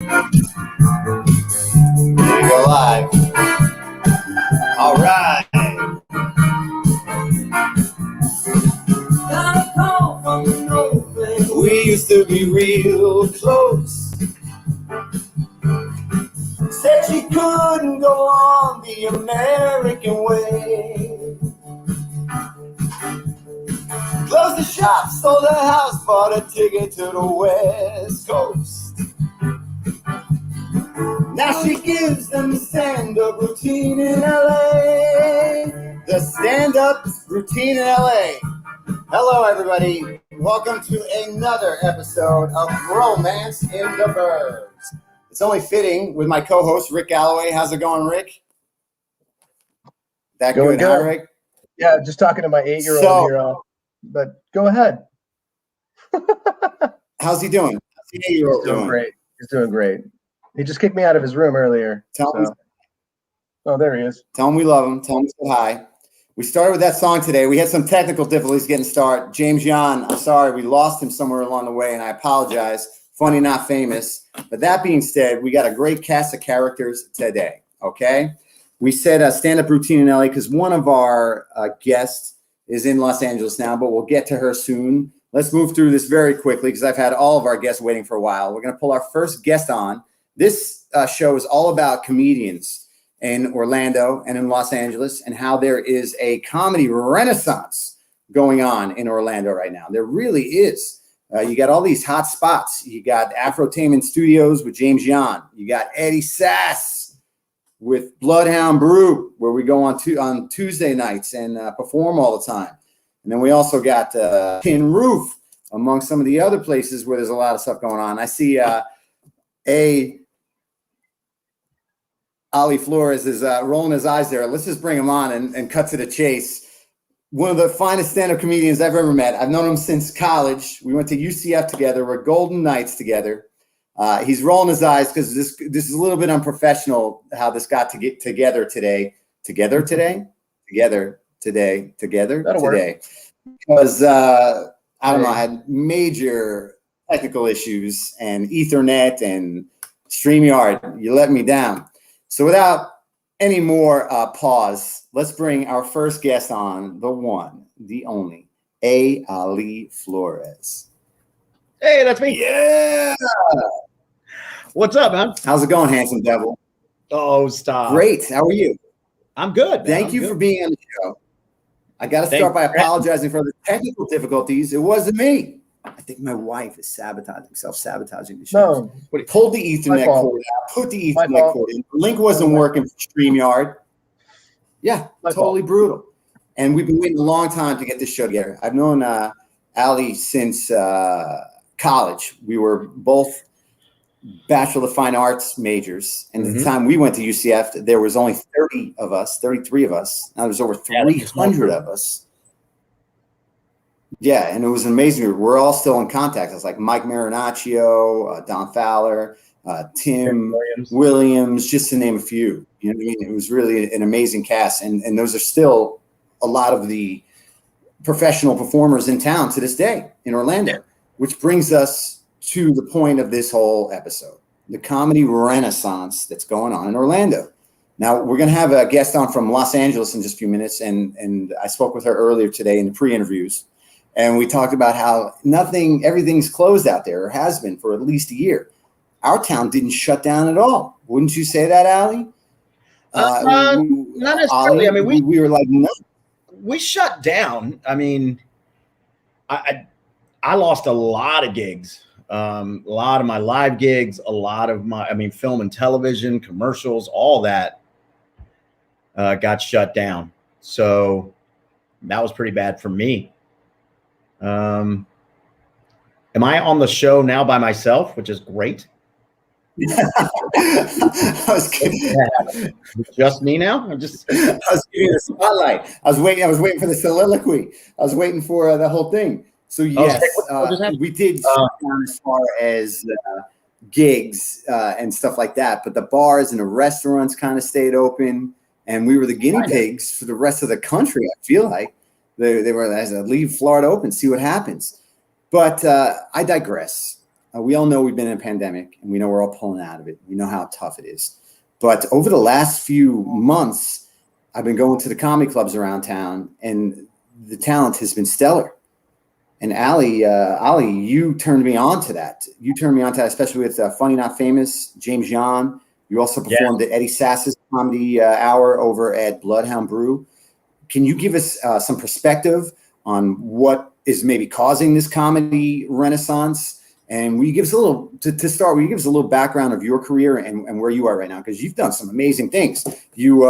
Here we go live. All right. Got a call from an old friend. We used to be real close. Said she couldn't go on the American way. Closed the shop, sold her house, bought a ticket to the West Coast. Now she gives them the stand-up routine in LA. The stand-up routine in LA. Hello, everybody. Welcome to another episode of Brmance in the BurbZ. It's only fitting with my co-host, Rick Galloway. How's it going, Rick? That going good, huh, Rick? Yeah, just talking to my 8-year-old here. But go ahead. How's he doing? How's the 8-year-old doing? Great. He's doing great. He just kicked me out of his room earlier. Oh, there he is. Tell him we love him. Tell him we say hi. We started with that song today. We had some technical difficulties getting started. James Jan, I'm sorry, we lost him somewhere along the way, and I apologize. Funny, not famous. But that being said, we got a great cast of characters today, okay? We said a stand-up routine in LA because one of our guests is in Los Angeles now, but we'll get to her soon. Let's move through this very quickly because I've had all of our guests waiting for a while. We're going to pull our first guest on. This show is all about comedians in Orlando and in Los Angeles and how there is a comedy renaissance going on in Orlando right now. There really is. You got all these hot spots. You got Afrotainment Studios with James Jan. You got Eddie Sass with Bloodhound Brew, where we go on Tuesday nights and perform all the time. And then we also got Tin Roof, among some of the other places where there's a lot of stuff going on. I see Ali Flores is rolling his eyes there. Let's just bring him on and cut to the chase. One of the finest stand-up comedians I've ever met. I've known him since college. We went to UCF together. We're Golden Knights together. He's rolling his eyes because this is a little bit unprofessional how this got to get together today. Together today? Together today. Together That'll today. Work. Because, I don't know, I had major technical issues and Ethernet and StreamYard. You let me down. So without any more pause, let's bring our first guest on, the one, the only, Ali Flores. Hey, that's me. Yeah. What's up, man? How's it going, handsome devil? Oh, stop. Great. How are you? I'm good. Thank you for being on the show. I got to start by apologizing for the technical difficulties. It wasn't me. I think my wife is self-sabotaging the show. No. Pulled the Ethernet cord out, put the Ethernet cord in. The link wasn't working for StreamYard. Yeah, totally brutal. And we've been waiting a long time to get this show together. I've known Ali since college. We were both Bachelor of Fine Arts majors. And at the time we went to UCF, there was only 30 of us, 33 of us. Now there's over 300 of us. Yeah, and it was amazing. We're all still in contact. It's like Mike Marinaccio, Don Fowler, Tim Williams, just to name a few. You know what I mean? It was really an amazing cast, and those are still a lot of the professional performers in town to this day in Orlando, which brings us to the point of this whole episode, the comedy renaissance that's going on in Orlando. Now, we're going to have a guest on from Los Angeles in just a few minutes, and I spoke with her earlier today in the pre-interviews. And we talked about how everything's closed out there, or has been for at least a year. Our town didn't shut down at all. Wouldn't you say that, Ali? Not necessarily. Ali, I mean, we were like, no. We shut down. I mean, I lost a lot of gigs, a lot of my live gigs, a lot of my, film and television, commercials, all that got shut down. So that was pretty bad for me. Am I on the show now by myself, which is great? Just me now? I was giving the spotlight. I was waiting for the soliloquy. I was waiting for the whole thing. So yes, we did as far as gigs and stuff like that, but the bars and the restaurants kind of stayed open, and we were the guinea pigs for the rest of the country. I feel like they were as leave Florida open, see what happens. But I digress. we all know we've been in a pandemic, and we know we're all pulling out of it. We know how tough it is. But over the last few months, I've been going to the comedy clubs around town, and the talent has been stellar. And Ali, you turned me on to that. You turned me on to that, especially with Funny Not Famous, James Yan. You also performed at Eddie Sass's comedy hour over at Bloodhound Brew. Can you give us some perspective on what is maybe causing this comedy renaissance? And will you give us a little, to start, will you give us a little background of your career and where you are right now? Because you've done some amazing things. You,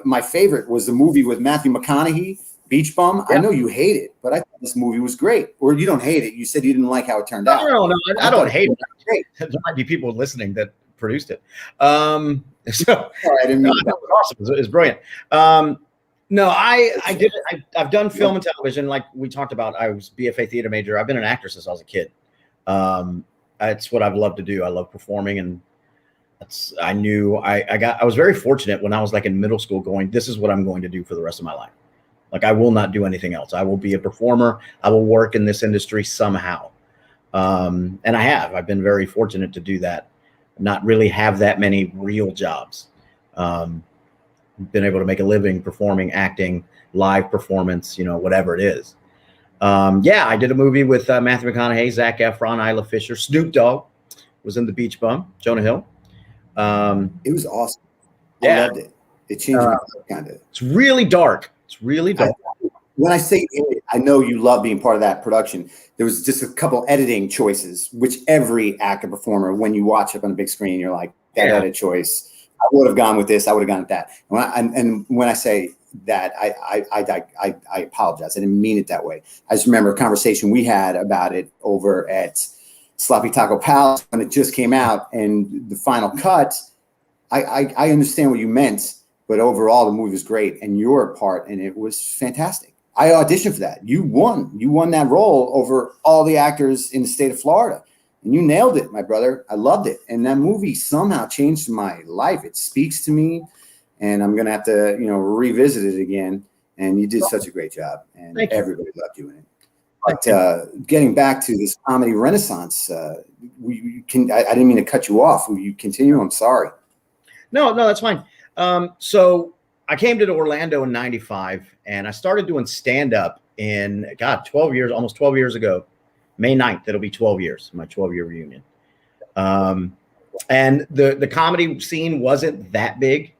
my favorite was the movie with Matthew McConaughey, Beach Bum. Yeah. I know you hate it, but I thought this movie was great. Or you don't hate it. You said you didn't like how it turned out. No, I don't hate it. Great. There might be people listening that produced it. So I didn't mean that was awesome. It was brilliant. No, I did it. I've done film and television. Like we talked about, I was BFA theater major. I've been an actor since I was a kid. It's what I've loved to do. I love performing, and I was very fortunate when I was like in middle school going, this is what I'm going to do for the rest of my life. Like I will not do anything else. I will be a performer. I will work in this industry somehow. And I've been very fortunate to do that. Not really have that many real jobs. Been able to make a living performing, acting, live performance, whatever it is. I did a movie with Matthew McConaughey, Zac Efron, Isla Fisher, Snoop Dogg was in The Beach Bum, Jonah Hill. It was awesome. I loved it. It changed my life, kind of. It's really dark. It's really dark. When I say it, I know you love being part of that production. There was just a couple editing choices, which every actor performer, when you watch it on the big screen, you're like, that edit choice. I would have gone with this. I would have gone with that. And when I say that, I apologize. I didn't mean it that way. I just remember a conversation we had about it over at Sloppy Taco Palace when it just came out, and the final cut. I understand what you meant, but overall the movie was great, and your part in it was fantastic. I auditioned for that. You won that role over all the actors in the state of Florida. And you nailed it, my brother. I loved it. And that movie somehow changed my life. It speaks to me, and I'm going to have to, revisit it again. And you did such a great job, and everybody loved you in it. But getting back to this comedy renaissance, I didn't mean to cut you off. Will you continue? I'm sorry. No, that's fine. So I came to Orlando in 95, and I started doing stand-up in, almost 12 years ago. May 9th, it'll be 12 years, my 12-year reunion. And the comedy scene wasn't that big.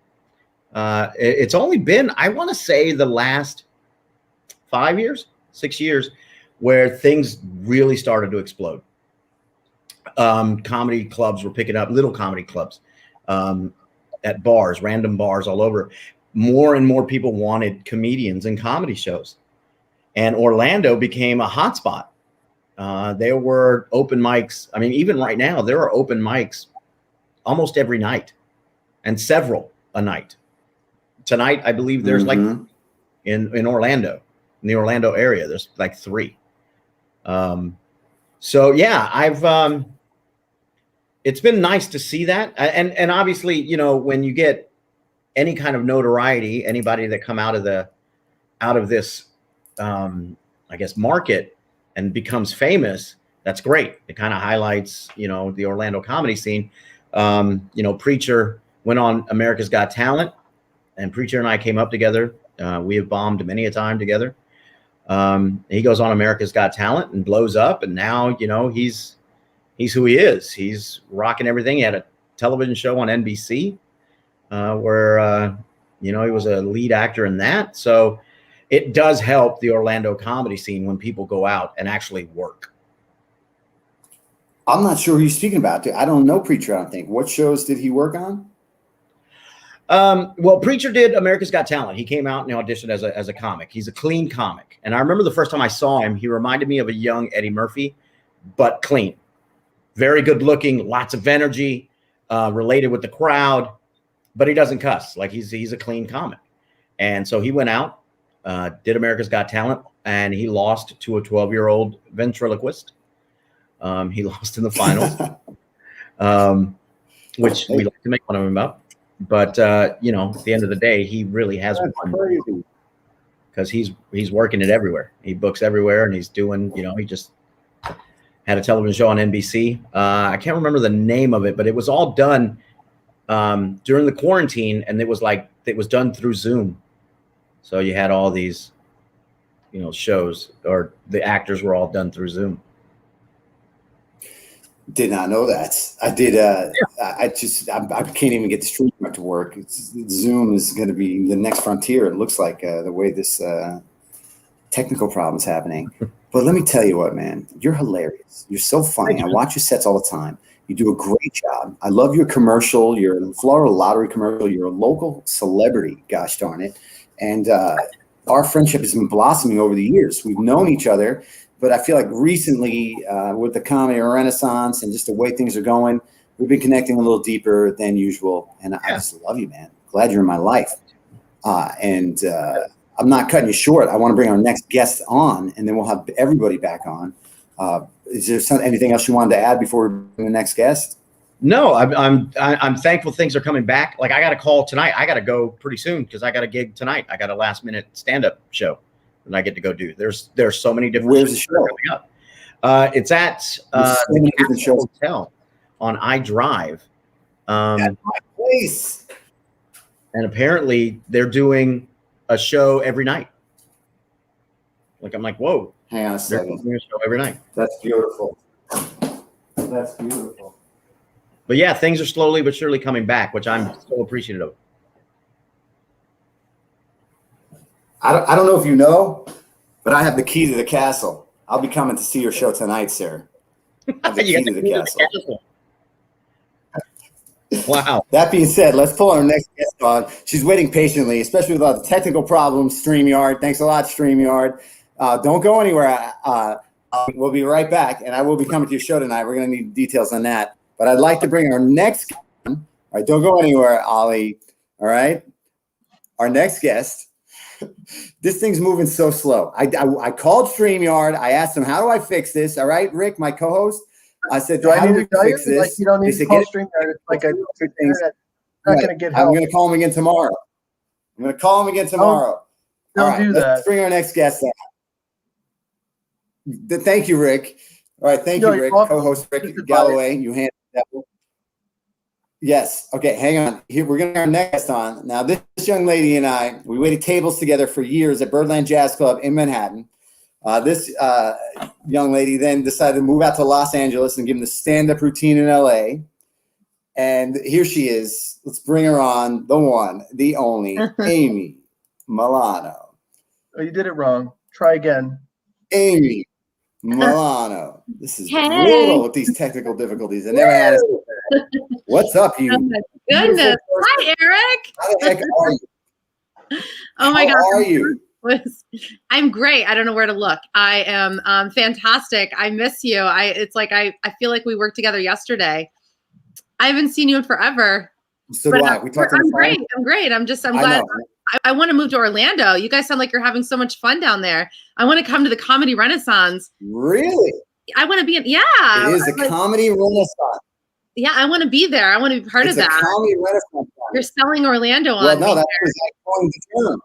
It's only been, I want to say, the last 6 years, where things really started to explode. Comedy clubs were picking up, little comedy clubs at bars, random bars all over. More and more people wanted comedians and comedy shows. And Orlando became a hotspot. There were open mics. I mean, even right now, there are open mics almost every night, and several a night. Tonight, I believe there's like in Orlando, in the Orlando area, there's like 3. So yeah, it's been nice to see that. And obviously, when you get any kind of notoriety, anybody that come out of this, I guess, market, and becomes famous, that's great. It kind of highlights, the Orlando comedy scene. Preacher went on America's Got Talent, and Preacher and I came up together. We have bombed many a time together. He goes on America's Got Talent and blows up, and now, he's who he is. He's rocking everything. He had a television show on NBC where, he was a lead actor in that. So it does help the Orlando comedy scene when people go out and actually work. I'm not sure who you're speaking about. I don't know Preacher, I don't think. What shows did he work on? Well, Preacher did America's Got Talent. He came out and auditioned as a comic. He's a clean comic. And I remember the first time I saw him, he reminded me of a young Eddie Murphy, but clean. Very good looking, lots of energy, related with the crowd, but he doesn't cuss. Like he's a clean comic. And so he went out, did America's Got Talent, and he lost to a 12-year-old ventriloquist. He lost in the finals, which we like to make fun of him about. But at the end of the day, he really has won, because he's working it everywhere. He books everywhere, and he's doing, had a television show on NBC. I can't remember the name of it, but it was all done during the quarantine, and it was done through Zoom. So you had all these, shows, or the actors were all done through Zoom. Did not know that. I did. I can't even get the stream to work. Zoom is going to be the next frontier. It looks like the way this technical problem is happening. But let me tell you what, man, you're hilarious. You're so funny. I watch your sets all the time. You do a great job. I love your commercial. You're a Florida Lottery commercial. You're a local celebrity. Gosh darn it. And our friendship has been blossoming over the years. We've known each other. But I feel like recently, with the comedy renaissance and just the way things are going, we've been connecting a little deeper than usual. And I just love you, man. Glad you're in my life. And I'm not cutting you short. I want to bring our next guest on, and then we'll have everybody back on. Is there anything else you wanted to add before we bring the next guest? No, I'm thankful things are coming back. Like, I got a call tonight. I got to go pretty soon because I got a gig tonight. I got a last minute stand-up show. And I get to go do. There's so many different. Where's the show coming up? It's at the Hotel on iDrive. At my place. And apparently they're doing a show every night. Like, I'm like, whoa. Hang on a second. They're doing a show every night. That's beautiful. That's beautiful. But yeah, things are slowly but surely coming back, which I'm so appreciative of. I don't know if you know, but I have the key to the castle. I'll be coming to see your show tonight, sir. I have the key to the castle. Wow. That being said, let's pull our next guest on. She's waiting patiently, especially with all the technical problems. StreamYard. Thanks a lot, StreamYard. Don't go anywhere. We'll be right back, and I will be coming to your show tonight. We're going to need details on that. But I'd like to bring our next guest on. All right, don't go anywhere, Ollie. All right? Our next guest. This thing's moving so slow. I called StreamYard. I asked them, how do I fix this? All right, Rick, my co-host. I said, do I need to tell you? Fix this? Like, you don't need to call StreamYard. It's like not going to get help. I'm going to call him again tomorrow. Don't do that. Let's bring our next guest on. Thank you, Rick. All right, thank you, Rick. Co-host Rick Galloway. You handled that one. Yes. Okay. Hang on. Here we're going to our next guest on. Now, this young lady and I, we waited tables together for years at Birdland Jazz Club in Manhattan. This young lady then decided to move out to Los Angeles and give him the stand-up routine in LA. And here she is. Let's bring her on. The one, the only, Amy Milano. Oh, you did it wrong. Try again. Amy Milano. This is brutal with these technical difficulties. I never had it. What's up, you? Oh my goodness. Hi, Eric. How the heck are you? Oh my God. How are you? I'm great. I don't know where to look. I am fantastic. I miss you. It's like I feel like we worked together yesterday. I haven't seen you in forever. So do I. We talked on the phone. I'm great. I'm glad. I want to move to Orlando. You guys sound like you're having so much fun down there. I want to come to the comedy renaissance. Really? I want to be yeah. It is a comedy renaissance. Yeah, I want to be there. I want to be part of that. Comedy renaissance. You're selling Orlando on. Well, no, that was coined the term.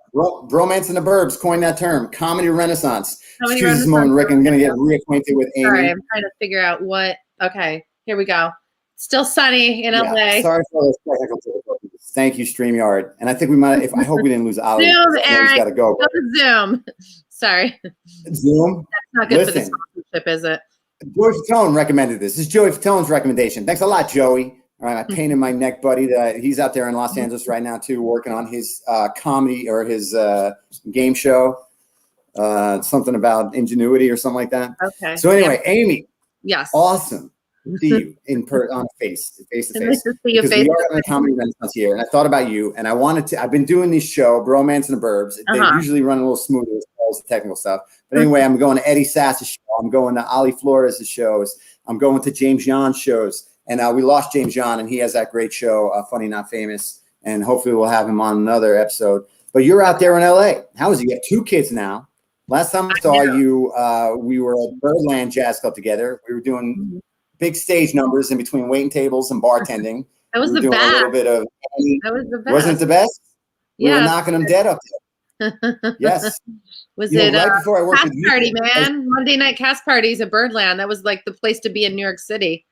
Bromance and the Burbs coined that term. Comedy renaissance. Excuse me, moment, Rick. I'm going to get reacquainted with Amy. Sorry, I'm trying to figure out what. Okay, here we go. Still sunny in LA. Sorry for those technical difficulties. Thank you, StreamYard. And I think we might. I hope we didn't lose Ali. Zoom, Eric. He's got to go. Zoom. Sorry. Zoom. That's not good for the sponsorship, is it? Joey Fatone recommended this. This is Joey Fatone's recommendation. Thanks a lot, Joey. All right, I painted my neck, buddy. He's out there in Los Angeles right now too, working on his comedy or his game show. Something about ingenuity or something like that. Okay. So anyway, Amy. Yes. Awesome. See you on face to face. Nice to see you because we are in a comedy renaissance here, and I thought about you, and I wanted to. I've been doing this show, Bromance and the Burbs. They usually run a little smoother as far as the technical stuff. But anyway, I'm going to Eddie Sass's show. I'm going to Ali Flores' shows. I'm going to James Yohn's shows. And we lost James Yohn, and he has that great show, Funny Not Famous. And hopefully we'll have him on another episode. But you're out there in LA. How is it? You have 2 kids now. Last time I saw you, we were at Birdland Jazz Club together. We were doing big stage numbers in between waiting tables and bartending. That was we were the doing best. A little bit of. That was the best. Wasn't it the best? We were knocking them dead up there. Yes. Was You know, it right before I worked cast with you, party, man? Monday night cast parties at Birdland. That was like the place to be in New York City.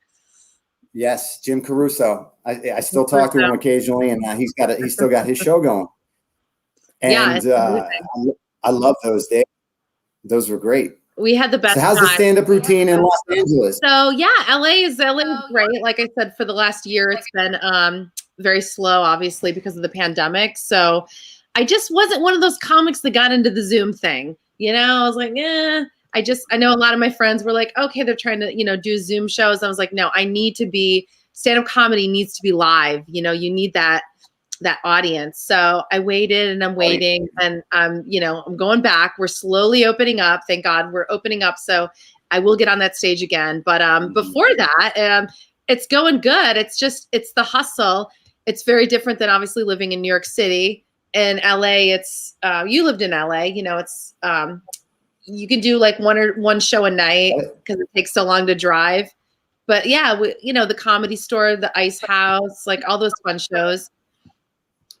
yes, Jim Caruso. I still talk to him occasionally, and he's still got his show going. Yeah, And I love those days. Those were great. we had the best So how's the time. stand-up routine in Los Angeles? So yeah, LA is great. Like I said, for the last year, it's been very slow, obviously, because of the pandemic. So I just wasn't one of those comics that got into the Zoom thing. You know, I was like, I know a lot of my friends were like, okay, they're trying to, do Zoom shows. I was like, no, stand-up comedy needs to be live. You need that audience. So I waited and I'm waiting and I'm going back. We're slowly opening up. Thank God we're opening up. So I will get on that stage again. But before that, it's going good. It's the hustle. It's very different than obviously living in New York City. In LA, it's you lived in LA, it's you can do like one show a night because it takes so long to drive. But yeah, the Comedy Store, the Ice House, like all those fun shows.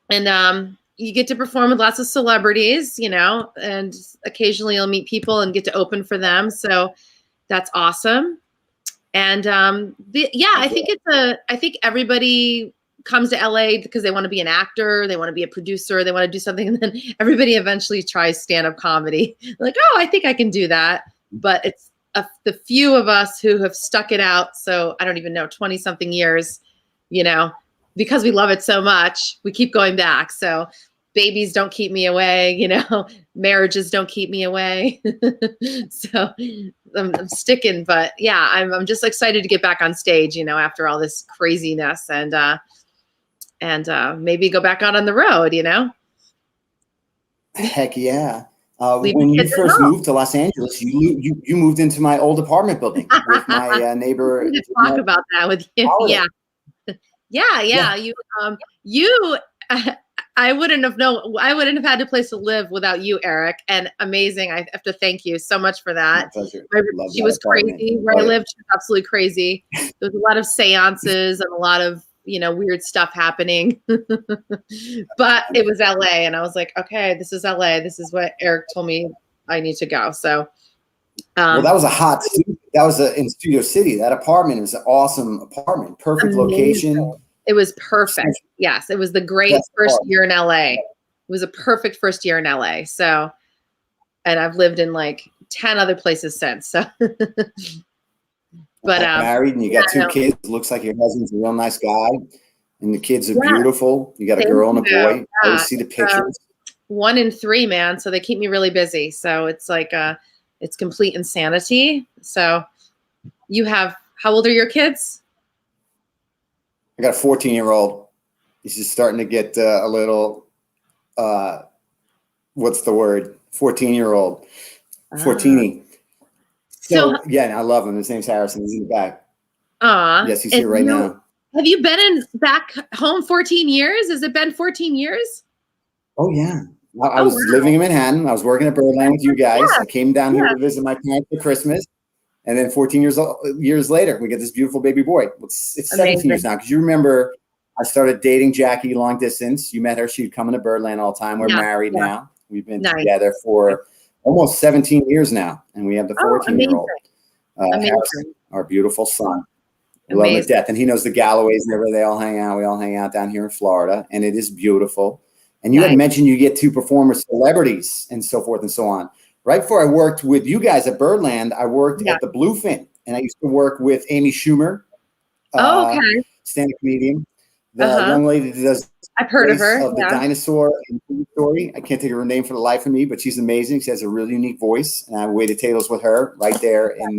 And you get to perform with lots of celebrities, and occasionally you'll meet people and get to open for them. So that's awesome. And I think everybody comes to LA because they want to be an actor, they want to be a producer, they want to do something, and then everybody eventually tries stand-up comedy. Like, oh, I think I can do that. But it's the few of us who have stuck it out. So I don't even know, 20 something years, because we love it so much, we keep going back. So babies don't keep me away, marriages don't keep me away. So I'm sticking, but yeah, I'm just excited to get back on stage, after all this craziness and maybe go back out on the road, Heck yeah. When you first moved to Los Angeles, you moved into my old apartment building with my neighbor. We need to talk about that with you. Holiday. Yeah. You, I wouldn't have had a place to live without you, Eric. And amazing. I have to thank you so much for that. My pleasure. She was crazy. Where I lived, she was absolutely crazy. There was a lot of seances and a lot of, weird stuff happening. But it was LA. And I was like, okay, this is LA. This is what Eric told me I need to go. So well, that was a hot studio. That was in Studio City. That apartment was an awesome apartment. Perfect location. It was perfect. Yes, it was the great first year in LA. It was a perfect first year in LA. So, and I've lived in like 10 other places since. So, but married and you got two kids. Looks like your husband's a real nice guy, and the kids are beautiful. You got a girl and a boy. I always see the pictures. 1 and 3, man. So they keep me really busy. So it's like it's complete insanity. So you have, how old are your kids? I got a 14-year-old. He's just starting to get a little, what's the word? 14-year-old. 14-y. So yeah, I love him. His name's Harrison. He's in the back. Yes, he's here right now. Have you been back home 14 years? Has it been 14 years? Oh, yeah. I was living in Manhattan. I was working at Birdland with you guys. I came down here to visit my parents for Christmas. And then 14 years later, we get this beautiful baby boy. It's 17 years now. Because you remember, I started dating Jackie long distance. You met her. She'd come into Birdland all the time. We're married now. We've been together for almost 17 years now. And we have the 14-year-old. Harrison, our beautiful son. I love him to death. And he knows the Galloways and everywhere. They all hang out. We all hang out down here in Florida. And it is beautiful. And you had mentioned you get to perform with celebrities and so forth and so on. Right before I worked with you guys at Birdland, I worked at the Bluefin, and I used to work with Amy Schumer, stand-up comedian, the young lady that does. I've heard of her. The dinosaur in story. I can't think of her name for the life of me, but she's amazing. She has a really unique voice, and I waited tables with her right there in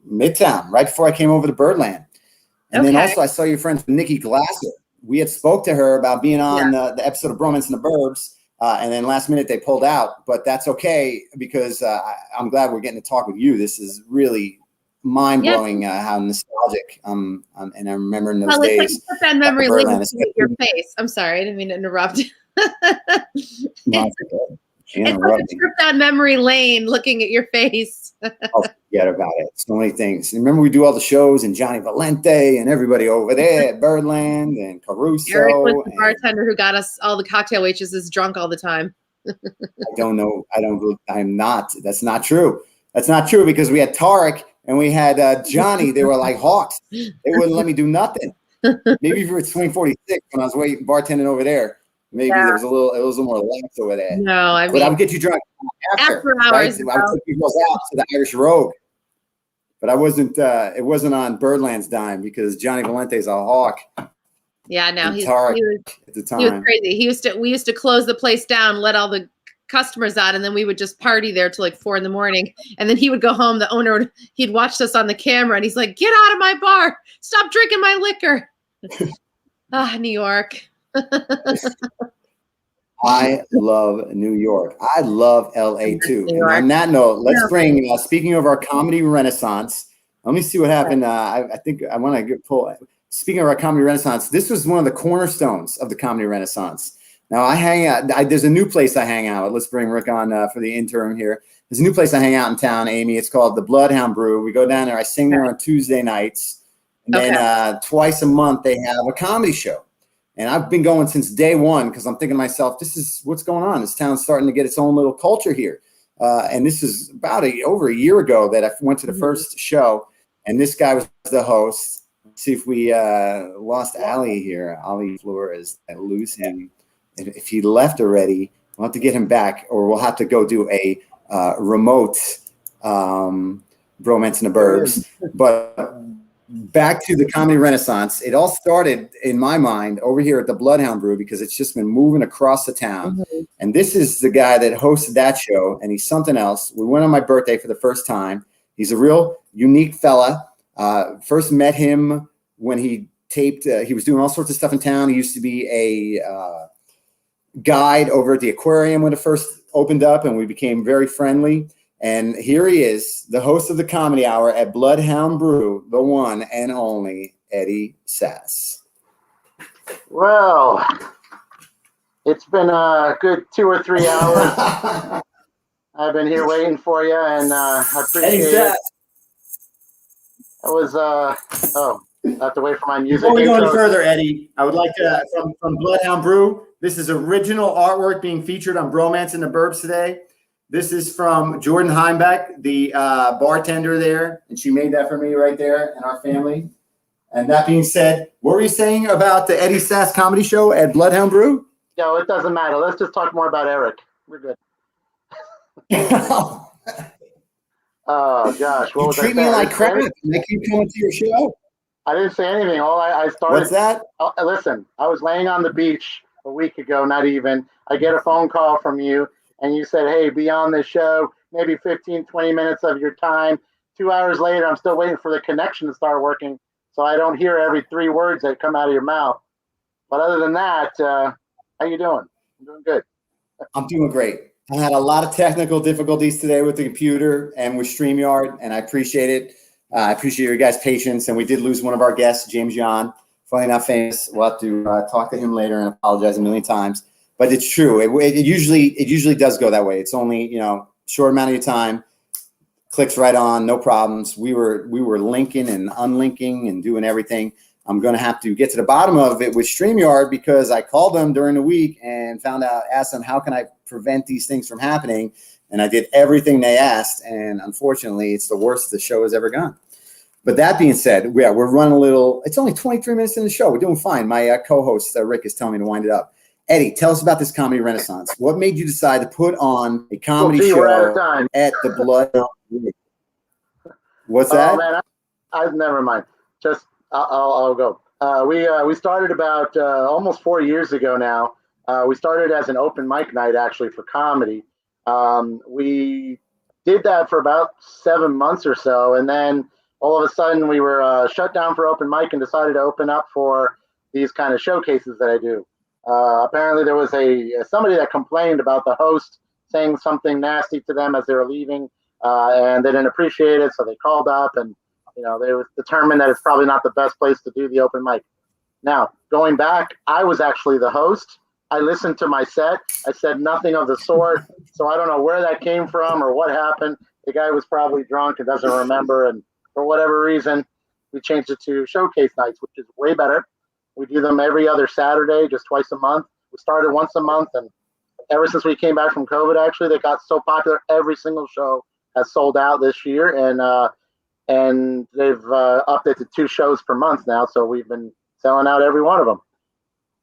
Midtown, right before I came over to Birdland. And then also I saw your friend Nikki Glasser. We had spoke to her about being on the episode of Brmance and the BurbZ. And then last minute they pulled out, but that's okay because I'm glad we're getting to talk with you. This is really mind blowing how nostalgic. And I'm remembering those days. Like put that memory link to your face. I'm sorry, I didn't mean to interrupt. No, It's like a trip down memory lane looking at your face. Oh, forget about it. So many things. Remember, we do all the shows and Johnny Valente and everybody over there at Birdland and Caruso. Eric was the bartender who got us all the cocktail waitresses drunk all the time. I don't know. I'm not. That's not true. That's not true because we had Tarek and we had Johnny. They were like hawks. They wouldn't let me do nothing. Maybe if you were at Swing 46 when I was bartending over there, maybe there was it was a little more lax over there. No, I mean, but I would get you drunk after hours. Right? I would take you girls out to the Irish Rogue. But I wasn't. It wasn't on Birdland's dime because Johnny Valente's a hawk. Yeah, no, he was at the time. He was crazy. We used to close the place down, let all the customers out, and then we would just party there till like 4 a.m. And then he would go home. The owner he'd watched us on the camera, and he's like, "Get out of my bar! Stop drinking my liquor!" New York. I love New York. I love LA too. And on that note, let's bring. Speaking of our comedy renaissance, let me see what happened. I think I want to pull. Speaking of our comedy renaissance, this was one of the cornerstones of the comedy renaissance. Now I hang out. There's a new place I hang out. Let's bring Rick on for the interim here. There's a new place I hang out in town, Amy. It's called the Bloodhound Brew. We go down there. I sing there on Tuesday nights, and then twice a month they have a comedy show. And I've been going since day one because I'm thinking to myself, this is what's going on. This town's starting to get its own little culture here. And this is about over a year ago that I went to the first show, and this guy was the host. Let's see if we lost Ali here, Ali Flores. I lose him. If he left already, we'll have to get him back, or we'll have to go do a remote Bromance and the Burbs. But back to the comedy renaissance. It all started in my mind over here at the Bloodhound Brew because it's just been moving across the town. And this is the guy that hosted that show, and he's something else. We went on my birthday for the first time. He's a real unique fella. First met him when he taped. He was doing all sorts of stuff in town. He used to be a guide over at the aquarium when it first opened up, and we became very friendly. And here he is, the host of the Comedy Hour at Bloodhound Brew, the one and only Eddie Sass. Well, it's been a good 2 or 3 hours. I've been here waiting for you, and I appreciate it. It was, I have to wait for my music. Before we go any further, Eddie, I would like to, from Bloodhound Brew, this is original artwork being featured on Bromance and the Burbs today. This is from Jordan Heimbeck, the bartender there, and she made that for me right there and our family. And that being said, what were you saying about the Eddie Sass comedy show at Bloodhound Brew? No, it doesn't matter. Let's just talk more about Eric. We're good. Oh, gosh. What you was treat me like crap and I keep coming to your show. I didn't say anything. I started. What's that? Listen, I was laying on the beach a week ago, not even. I get a phone call from you. And you said, hey, be on this show, maybe 15, 20 minutes of your time. 2 hours later, I'm still waiting for the connection to start working, so I don't hear every 3 words that come out of your mouth. But other than that, how you doing? I'm doing good. I'm doing great. I had a lot of technical difficulties today with the computer and with StreamYard, and I appreciate it. I appreciate your guys' patience, and we did lose one of our guests, James John. Funny not famous. We'll have to talk to him later and apologize a million times. But it's true. It usually does go that way. It's only, short amount of your time, clicks right on, no problems. We were linking and unlinking and doing everything. I'm going to have to get to the bottom of it with StreamYard because I called them during the week and asked them, how can I prevent these things from happening? And I did everything they asked. And unfortunately, it's the worst the show has ever gone. But that being said, we're running a little, it's only 23 minutes in the show. We're doing fine. My co-host, Rick, is telling me to wind it up. Eddie, tell us about this comedy renaissance. What made you decide to put on a comedy show at the Bloodhound Brew? What's that? Oh, man, I never mind. Just I'll go. We started about almost 4 years ago now. We started as an open mic night actually for comedy. We did that for about 7 months or so, and then all of a sudden we were shut down for open mic and decided to open up for these kind of showcases that I do. Apparently there was somebody that complained about the host saying something nasty to them as they were leaving, and they didn't appreciate it, so they called up and they was determined that it's probably not the best place to do the open mic. Now, going back, I was actually the host, I listened to my set. I said nothing of the sort. So I don't know where that came from or what happened. The guy was probably drunk and doesn't remember. And for whatever reason, we changed it to showcase nights, which is way better. We do them every other Saturday, just twice a month. We started once a month, and ever since we came back from COVID, actually, they got so popular. Every single show has sold out this year, and they've upped it to 2 shows per month now. So we've been selling out every one of them.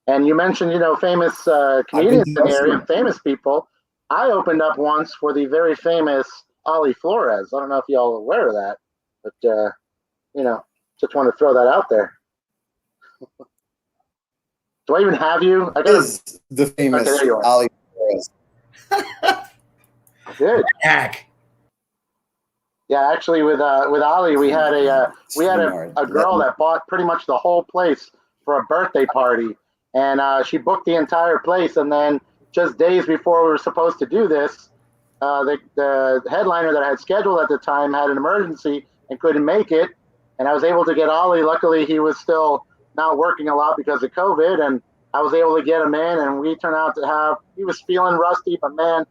And you mentioned, famous comedians in the area, famous people. I opened up once for the very famous Ollie Flores. I don't know if y'all are aware of that, but just want to throw that out there. Do I even have you? Is the famous Ollie Flores. Good. Hack. Yeah, actually, with Ollie, we had a girl that bought pretty much the whole place for a birthday party, and she booked the entire place. And then just days before we were supposed to do this, the headliner that I had scheduled at the time had an emergency and couldn't make it. And I was able to get Ollie. Luckily, he was still not working a lot because of COVID, and I was able to get him in, and we turned out to have, he was feeling rusty, but man,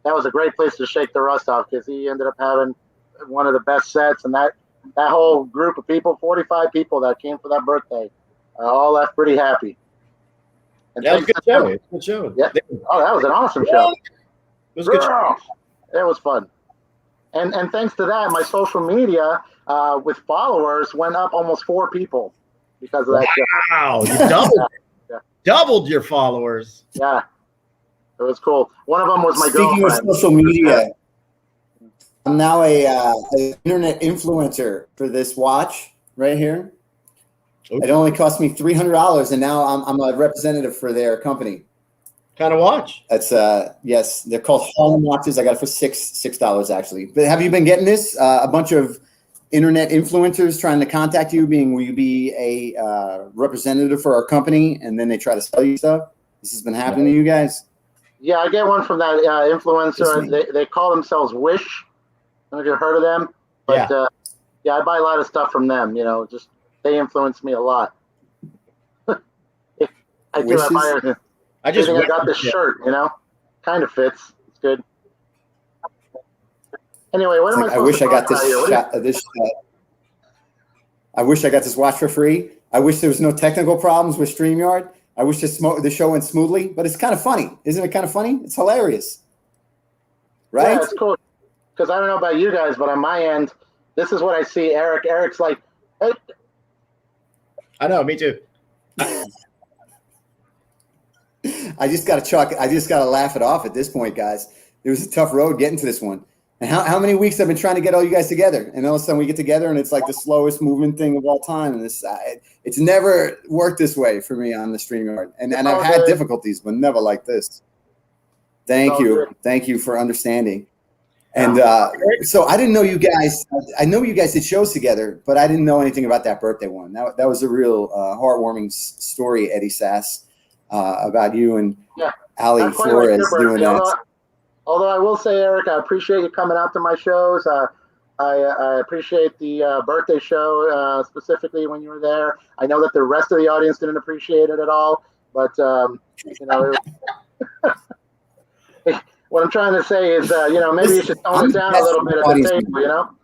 that was a great place to shake the rust off, because he ended up having one of the best sets, and that whole group of people, 45 people that came for that birthday, all left pretty happy. And that was a good show. Good show. Yeah. Oh, that was an awesome show. It was a good show. It was fun. And thanks to that, my social media with followers went up almost 4 people because of that show. Wow, you doubled your followers. Yeah, it was cool. One of them was my Speaking girlfriend. of social media, I'm now an internet influencer for this watch right here. Okay. It only cost me $300, and now I'm a representative for their company. Kind of watch? That's yes, they're called Harlem watches. I got it for $6 actually. But have you been getting this? A bunch of internet influencers trying to contact you, will you be a representative for our company, and then they try to sell you stuff? This has been happening to you guys? Yeah, I get one from that influencer. They call themselves Wish. I don't know if you've heard of them, but yeah, I buy a lot of stuff from them. Just they influence me a lot. I got this shirt. Kind of fits. It's good. Anyway, what am I supposed to talk about here? I wish I got this watch for free. I wish there was no technical problems with StreamYard. I wish the show went smoothly, but it's kind of funny. Isn't it kind of funny? It's hilarious. Right? Yeah, it's cool. Because I don't know about you guys, but on my end, this is what I see. Eric's like, hey. I know, me too. I just got to laugh it off at this point, guys. It was a tough road getting to this one. And how many weeks I've been trying to get all you guys together, and all of a sudden we get together, and it's like the slowest moving thing of all time. And it's never worked this way for me on the StreamYard, and I've had difficulties, but never like this. Thank you for understanding. And so I didn't know you guys. I know you guys did shows together, but I didn't know anything about that birthday one. That was a real heartwarming story, Eddie Sass, about you and Ollie Flores doing that. Although I will say, Eric, I appreciate you coming out to my shows. I appreciate the birthday show, specifically when you were there. I know that the rest of the audience didn't appreciate it at all, but what I'm trying to say is, maybe you should tone it down a little bit at the table,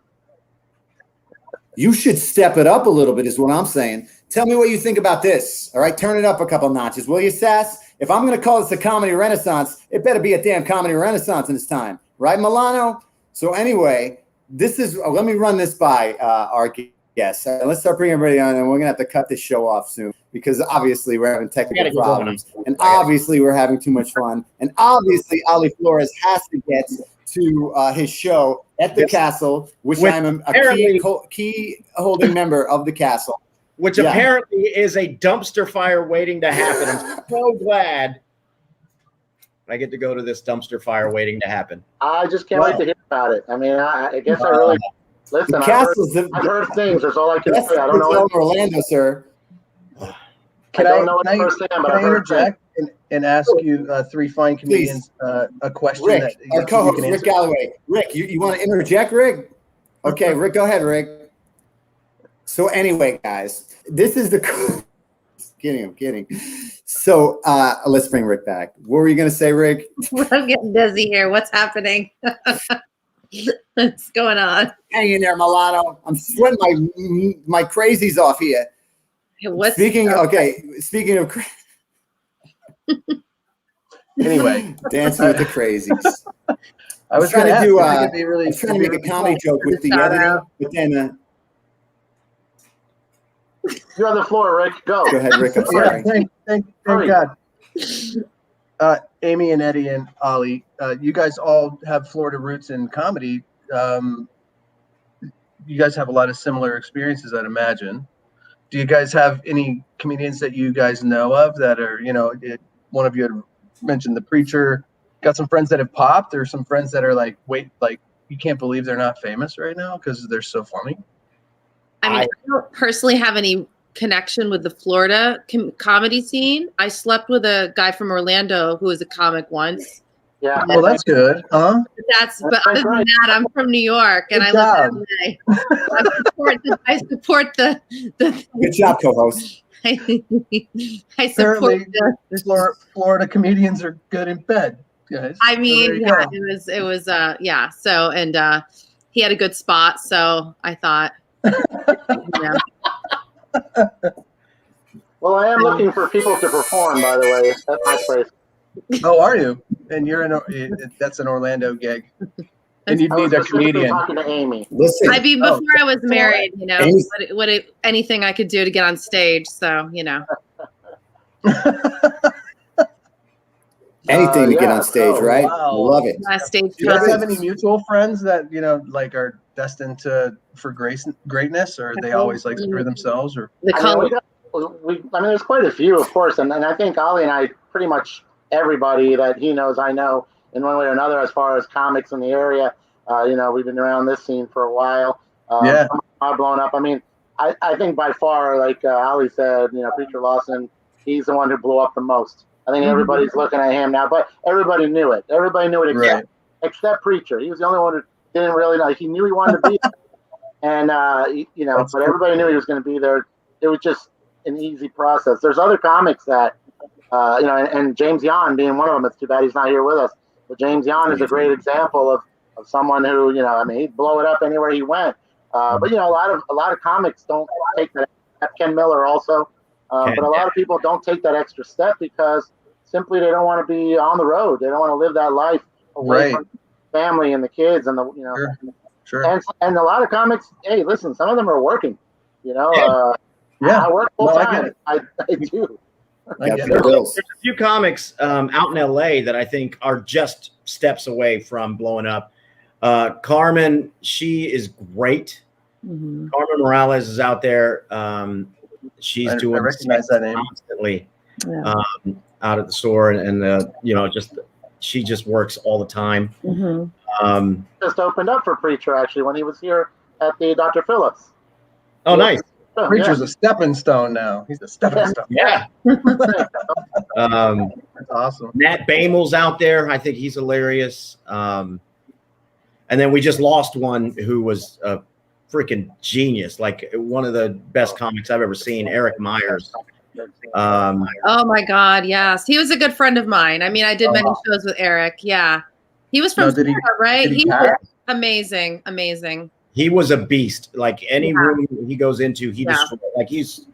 You should step it up a little bit is what I'm saying. Tell me what you think about this. All right, turn it up a couple notches, will you, Sass? If I'm going to call this a comedy renaissance, it better be a damn comedy renaissance in this time. Right, Milano? So anyway, let me run this by our guests. Let's start bringing everybody on, and we're going to have to cut this show off soon because obviously we're having technical problems. And obviously we're having too much fun. And obviously Ollie Flores has to get to his show at the Castle, which I'm a key holding member of the Castle. Which apparently is a dumpster fire waiting to happen. I'm so glad I get to go to this dumpster fire waiting to happen. I just can't wait to hear about it. I mean, I guess I really listen. I've heard things. That's all I can say. I don't know. Orlando, sir. Can I interject and ask you 3 fine comedians a question? Rick, our co-host, Rick Galloway. Rick, you want to interject, Rick? Okay, Rick, go ahead, Rick. So anyway, guys, this is I'm kidding. So let's bring Rick back. What were you going to say, Rick? I'm getting dizzy here. What's happening? What's going on? Hang in there, Milano. I'm sweating my crazies off here. Speaking of. Anyway, dancing with the crazies. I was trying to make a comedy joke with the editing, but then you're on the floor, Rick. Go ahead, Rick. I'm sorry. Thank God. Amy and Eddie and Ollie, you guys all have Florida roots in comedy. You guys have a lot of similar experiences, I'd imagine. Do you guys have any comedians that you guys know of that are, one of you had mentioned the preacher, got some friends that have popped, or some friends that are like, wait, like you can't believe they're not famous right now because they're so funny? I mean, I don't personally have any connection with the Florida comedy scene. I slept with a guy from Orlando who was a comic once. Yeah. Well, that's good, huh? But other than that, I'm from New York and I live in LA. I support the good job, co-host. I support the Florida comedians are good in bed, guys. I mean, so it was yeah. So and he had a good spot, so I thought. Well, I am looking for people to perform, by the way. That's my place. Oh, are you? And you're that's an Orlando gig. And you'd need a comedian. Talking to Amy. Listen, I mean, before I was married, anything I could do to get on stage. So, anything to get on stage, right? Wow. Love it. Stage. Do you guys have any mutual friends that like are destined for greatness, or they always like screw themselves? Or there's quite a few, of course, and I think Ollie and I pretty much everybody that he knows I know in one way or another as far as comics in the area. We've been around this scene for a while. Some are blown up. I mean, I think by far, like Ollie said, Preacher Lawson, he's the one who blew up the most. I think everybody's looking at him now, but everybody knew it. Everybody knew it except Preacher. He was the only one who didn't really know. He knew he wanted to be there. And, but everybody knew he was going to be there. It was just an easy process. There's other comics that, and James Yan being one of them. It's too bad he's not here with us. But James Yan is a great example of someone who, he'd blow it up anywhere he went. But, a lot of comics don't take that. Ken Miller also. But a lot of people don't take that extra step because simply they don't want to be on the road. They don't want to live that life away from family and the kids and the, Sure. And a lot of comics, hey, listen, some of them are working, I work full time. I do. There's a few comics out in LA that I think are just steps away from blowing up. Carmen, she is great. Carmen Morales is out there. She's doing I recognize that name constantly out at the store, and she just works all the time. Just opened up for Preacher actually when he was here at the Dr. Phillips. Oh, nice. Preacher's a stepping stone now. He's a stepping stone. Yeah. That's awesome. Nat Bamel's out there. I think he's hilarious. And then we just lost one who was a freaking genius, like one of the best comics I've ever seen, Eric Myers. Oh my God, yes. He was a good friend of mine. I mean, I did many shows with Eric. Yeah. He was from Florida, right? He was amazing. He was a beast. Like any room he goes into, he destroys. Like it's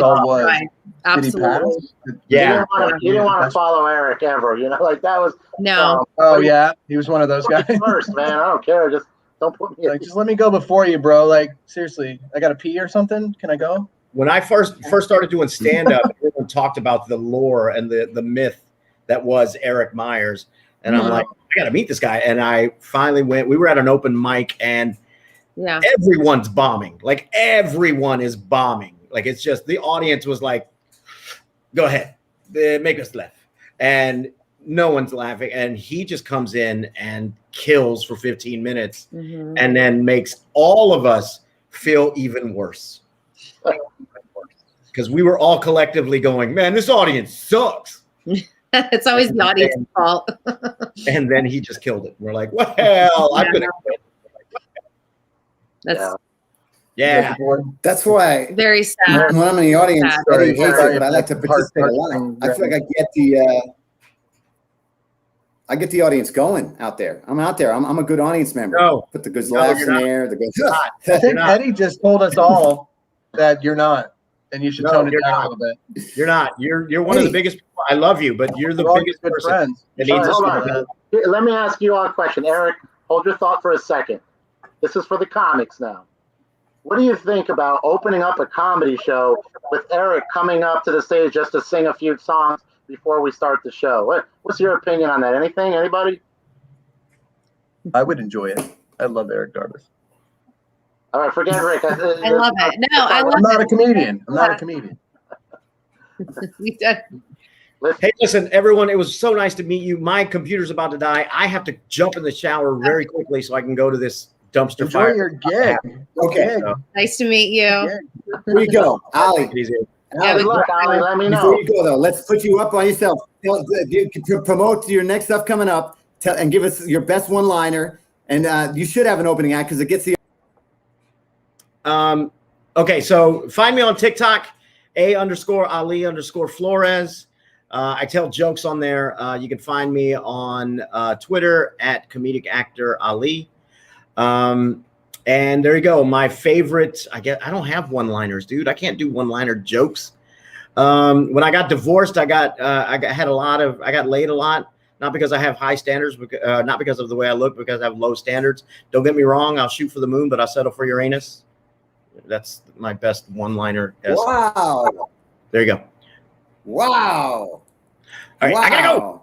all was. Right. Absolutely. Yeah. You didn't want to follow Eric ever, like that was no. He was one of those guys. First, man, I don't care. Just don't put me just let me go before you, bro. Like seriously, I got to pee or something. Can I go? When I first started doing stand-up, everyone talked about the lore and the myth that was Eric Myers. And I'm like, I got to meet this guy. And I finally went. We were at an open mic, and everyone's bombing. Like everyone is bombing. Like it's just the audience was like, go ahead, make us laugh. And no one's laughing. And he just comes in and kills for 15 minutes and then makes all of us feel even worse. Because we were all collectively going, man, this audience sucks. It's always the audience's fault. And then he just killed it. We're like, well, I'm going to quit. Yeah. That's why Very sad. when I'm in the audience, Sad. Eddie hates it, Sorry, but I like to participate a lot. I feel like I get the audience going out there. I'm out there. I'm a good audience member. No. Put the good No, laughs you're in not. there. The good. I think not. Eddie just told us all that you're not, and you should No, tone it you're down not. a little bit. You're not. You're one of the Eddie. biggest people. I love you, but you're the We're all biggest good person friends. that All needs right, to hold speak on. up. Here, let me ask you all a question. Eric, hold your thought for a second. This is for the comics now. What do you think about opening up a comedy show with Eric coming up to the stage just to sing a few songs before we start the show? What's your opinion on that? Anything? Anybody? I would enjoy it. I love Eric Darbus. All right, forget Rick. I love it. No, I love I'm not a it. comedian. I'm not a comedian. We did. Hey, listen, everyone, it was so nice to meet you. My computer's about to die. I have to jump in the shower very quickly so I can go to this dumpster Enjoy fire. your gig. Okay, Gig. Nice to meet you. here you go, Ali. Easy. Yeah, Good luck, Ali. Let me Before know. you go though, let's put you up on yourself. Promote your next stuff coming up. And give us your best one-liner. And you should have an opening act because it gets the. Okay, so find me on TikTok, _Ali_Flores. I tell jokes on there. You can find me on Twitter at comedic actor Ali. And there you go. My favorite, I don't have one-liners, dude. I can't do one-liner jokes. When I got divorced, I got laid a lot. Not because I have high standards, not because of the way I look, because I have low standards. Don't get me wrong. I'll shoot for the moon, but I'll settle for Uranus. That's my best one-liner. Wow. There you go. Wow. All right, wow. I gotta go.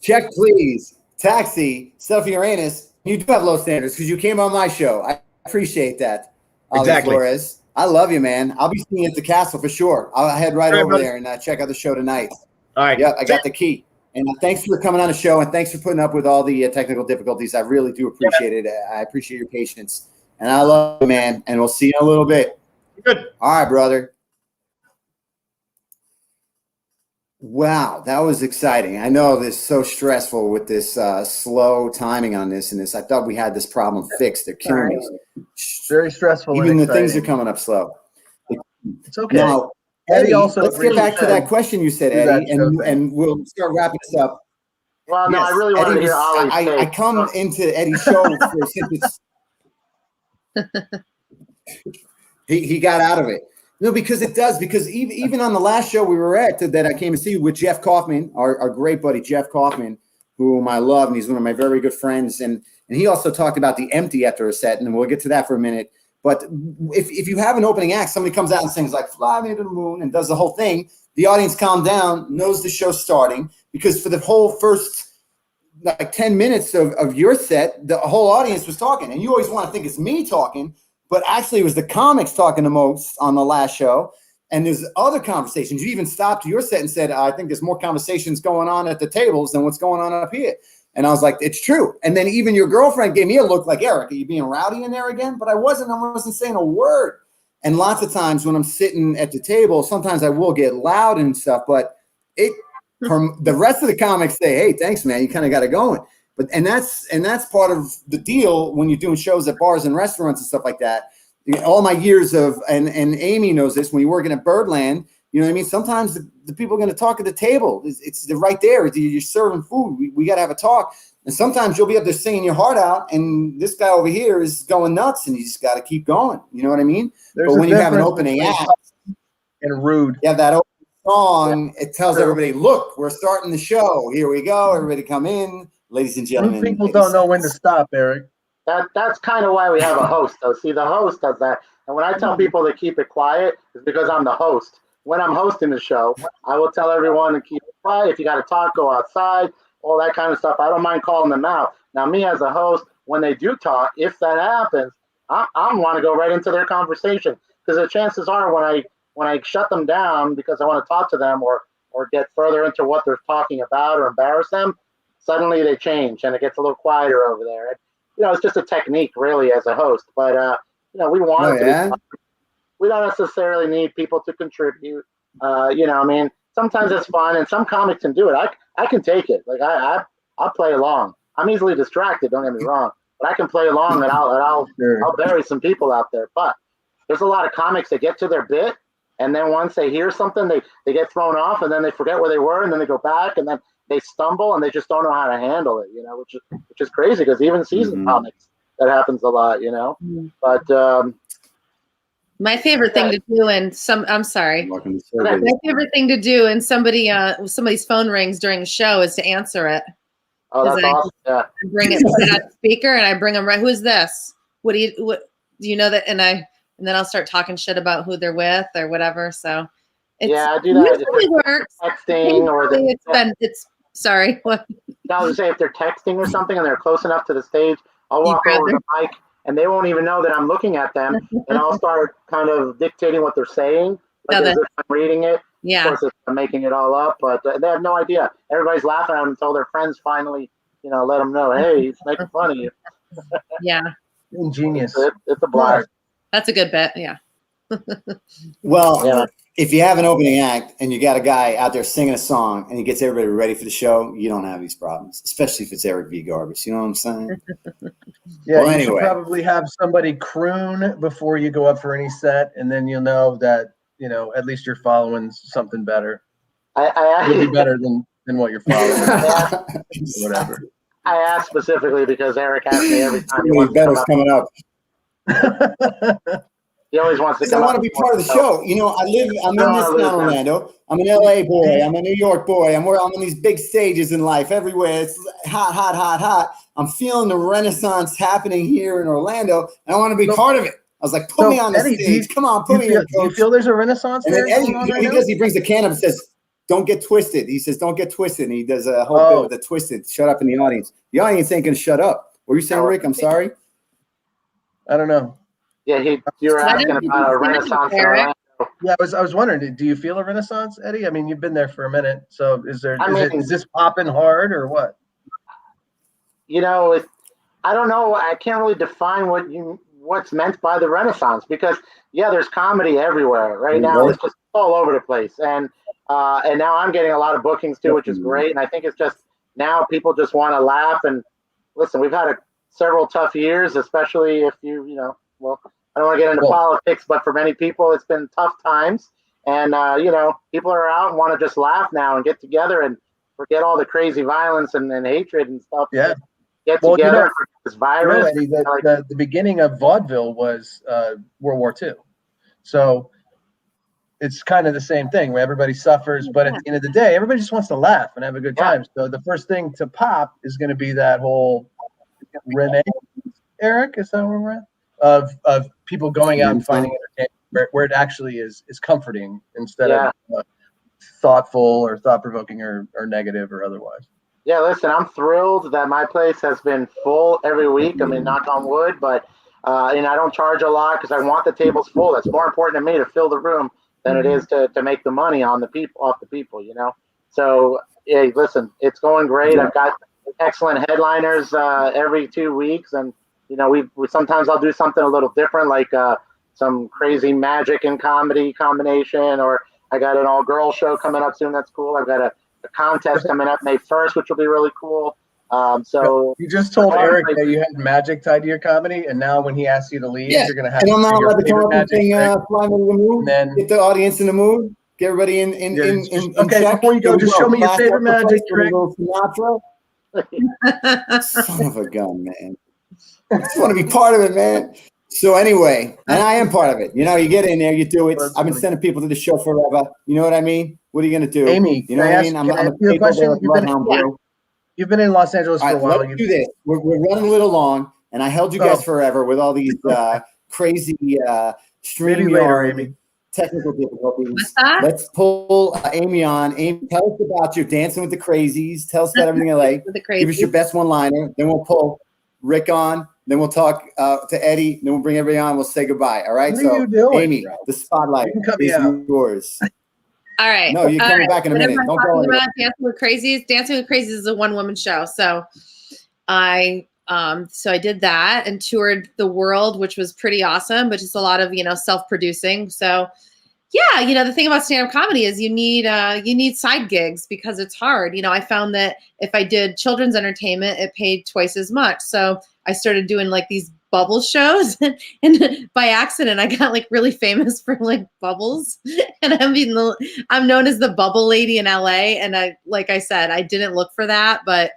Check, please. Taxi, Selfie Uranus. You do have low standards because you came on my show. I appreciate that. Ali Exactly. Flores. I love you, man. I'll be seeing you at the castle for sure. I'll head right All right, over brother. there and check out the show tonight. All right. Yep, I got the key. And thanks for coming on the show, and thanks for putting up with all the technical difficulties. I really do appreciate it. I appreciate your patience. And I love you, man. And we'll see you in a little bit. Good. All right, brother. Wow, that was exciting. I know this is so stressful with this slow timing on this and this. I thought we had this problem fixed. They're killing me. Very stressful. Even and the things are exciting. coming up slow. It's okay. Now, Eddie Eddie, also let's get back to that question you said, do that Eddie, show thing. and we'll start wrapping this up. Well, no, Yes, I really wanted Eddie to hear was- Ali's I take. come into Eddie's show for since he got out of it. No, because it does. Because even on the last show we were at that I came to see with Jeff Kaufman, our great buddy Jeff Kaufman, whom I love, and he's one of my very good friends. And he also talked about the empty after a set, and we'll get to that for a minute. But if you have an opening act, somebody comes out and sings like "Fly Me to the Moon" and does the whole thing, the audience calm down, knows the show's starting, because for the whole first like 10 minutes of your set, the whole audience was talking. And you always want to think it's me talking, but actually it was the comics talking the most on the last show. And there's other conversations. You even stopped your set and said, I think there's more conversations going on at the tables than what's going on up here. And I was like, it's true. And then even your girlfriend gave me a look like, Eric, are you being rowdy in there again? But I wasn't saying a word. And lots of times when I'm sitting at the table, sometimes I will get loud and stuff, but from the rest of the comics say, hey, thanks, man. You kind of got it going. But and that's part of the deal when you're doing shows at bars and restaurants and stuff like that. All my years of, and Amy knows this, when you're working at Birdland, you know what I mean? Sometimes the people are going to talk at the table. It's right there. You're serving food. We got to have a talk. And sometimes you'll be up there singing your heart out, and this guy over here is going nuts, and you just got to keep going. You know what I mean? There's but a when you have an difference opening between act, and rude. you have that opening song, it tells True. everybody, look, we're starting the show. Here we go. Everybody come in. Ladies and gentlemen. Some people don't know when to stop, Eric. That's kind of why we have a host, though. See, the host does that. And when I tell people to keep it quiet, it's because I'm the host. When I'm hosting the show, I will tell everyone to keep it quiet. If you got to talk, go outside, all that kind of stuff. I don't mind calling them out. Now, me as a host, when they do talk, if that happens, I want to go right into their conversation, because the chances are when I shut them down because I want to talk to them or get further into what they're talking about or embarrass them, suddenly they change and it gets a little quieter over there. And, it's just a technique, really, as a host. But we want it to be. We don't necessarily need people to contribute. Sometimes it's fun, and some comics can do it. I can take it. Like I'll play along. I'm easily distracted. Don't get me wrong, but I can play along, and I'll bury some people out there. But there's a lot of comics that get to their bit, and then once they hear something, they get thrown off, and then they forget where they were, and then they go back, and then they stumble, and they just don't know how to handle it, which is crazy, because even seasoned comics, that happens a lot, But my favorite thing to do, and I'm sorry. My favorite thing to do, and somebody's phone rings during the show, is to answer it. Oh, that's awesome! Yeah. I bring it, put it on speaker, and I bring them right. Who is this? What do you know that? And then I'll start talking shit about who they're with or whatever. So I do that. Usually works. Texting or it's sorry. What? I was gonna say, if they're texting or something and they're close enough to the stage, I'll walk over to the mic, and they won't even know that I'm looking at them, and I'll start kind of dictating what they're saying, like as if I'm reading it. Yeah. Of course, I'm making it all up, but they have no idea. Everybody's laughing at them until their friends finally, let them know, hey, he's making fun of you. Yeah. Ingenious. It's a blast. That's a good bet. Yeah. Well, if you have an opening act and you got a guy out there singing a song and he gets everybody ready for the show, you don't have these problems, especially if it's Eric V. Garbus. You know what I'm saying? Yeah, well, you should probably have somebody croon before you go up for any set, and then you'll know that, at least you're following something better. It'll be better than what you're following. Whatever. I asked specifically because Eric asks me every time. Better's coming up. He always wants to come. I want to be part of the show. I'm in this town, Orlando. I'm an LA boy. I'm a New York boy. I'm on these big stages in life everywhere. It's hot, hot, hot, hot. I'm feeling the renaissance happening here in Orlando, and I want to be part of it. I was like, put me on the stage. Come on, put me in. Do you feel there's a renaissance and there? Eddie, he brings the can up and says, don't get twisted. He says, don't get twisted. And he does a whole bit with the twisted. Shut up in the audience. The audience ain't going to shut up. What were you saying, Rick? I'm sorry. I don't know. Yeah, you were asking about a renaissance. Yeah, I was wondering, do you feel a renaissance, Eddie? I mean, you've been there for a minute. So is this popping hard or what? I don't know. I can't really define what's meant by the renaissance, because there's comedy everywhere right now. It's just all over the place. And now I'm getting a lot of bookings too, which is great. And I think it's just now people just want to laugh. And listen, we've had several tough years, especially if well, I don't want to get into politics, but for many people, it's been tough times. And, people are out and want to just laugh now and get together and forget all the crazy violence and hatred and stuff. Yeah. Get together for this virus. Eddie, the beginning of vaudeville was World War II. So it's kind of the same thing where everybody suffers, but at the end of the day, everybody just wants to laugh and have a good time. So the first thing to pop is going to be that whole Renee, Eric, is that where we're at? Of people going out and finding entertainment where it actually is comforting instead of thoughtful or thought-provoking or negative or otherwise. Yeah, listen, I'm thrilled that my place has been full every week. I mean, knock on wood, but and I don't charge a lot because I want the tables full. That's more important to me to fill the room than it is to make the money off the people, So, hey, listen, it's going great. I've got excellent headliners every 2 weeks, and we sometimes I'll do something a little different, like some crazy magic and comedy combination, or I got an all-girl show coming up soon. That's cool. I've got a contest coming up May 1st, which will be really cool. So you just told Eric that you had magic tied to your comedy, and now when he asks you to leave, you're going to have. And I'm not allowed to come up and sing "Fly Me to the Moon." Then get the audience in the mood. Get everybody in okay, check. before you go, just show me your favorite magic trick. Son of a gun, man. I just want to be part of it, man. So anyway, and I am part of it. You get in there, you do it. I've been sending people to the show forever. You know what I mean? What are you going to do? Amy, you know what I mean? I'm a question. You've been in Los Angeles for a while. Let's do this. We're running a little long, and I held you guys forever with all these crazy StreamYard technical difficulties. Let's pull Amy on. Amy, tell us about your Dancing with the Crazies. Tell us about everything in LA. Give us your best one-liner. Then we'll pull Rick on. Then we'll talk to Eddie. Then we'll bring everybody on. We'll say goodbye. All right. What are you doing, Amy, the spotlight is yours. All right. No, you're coming back in a minute. Don't go anywhere. Dancing with Crazies. Dancing with Crazies is a one-woman show. So I did that and toured the world, which was pretty awesome, but just a lot of, self-producing. So yeah, the thing about stand-up comedy is you need side gigs because it's hard. I found that if I did children's entertainment, it paid twice as much. So I started doing like these bubble shows, and by accident I got like really famous for like bubbles, and I'm known as the bubble lady in LA. And like I said, I didn't look for that, but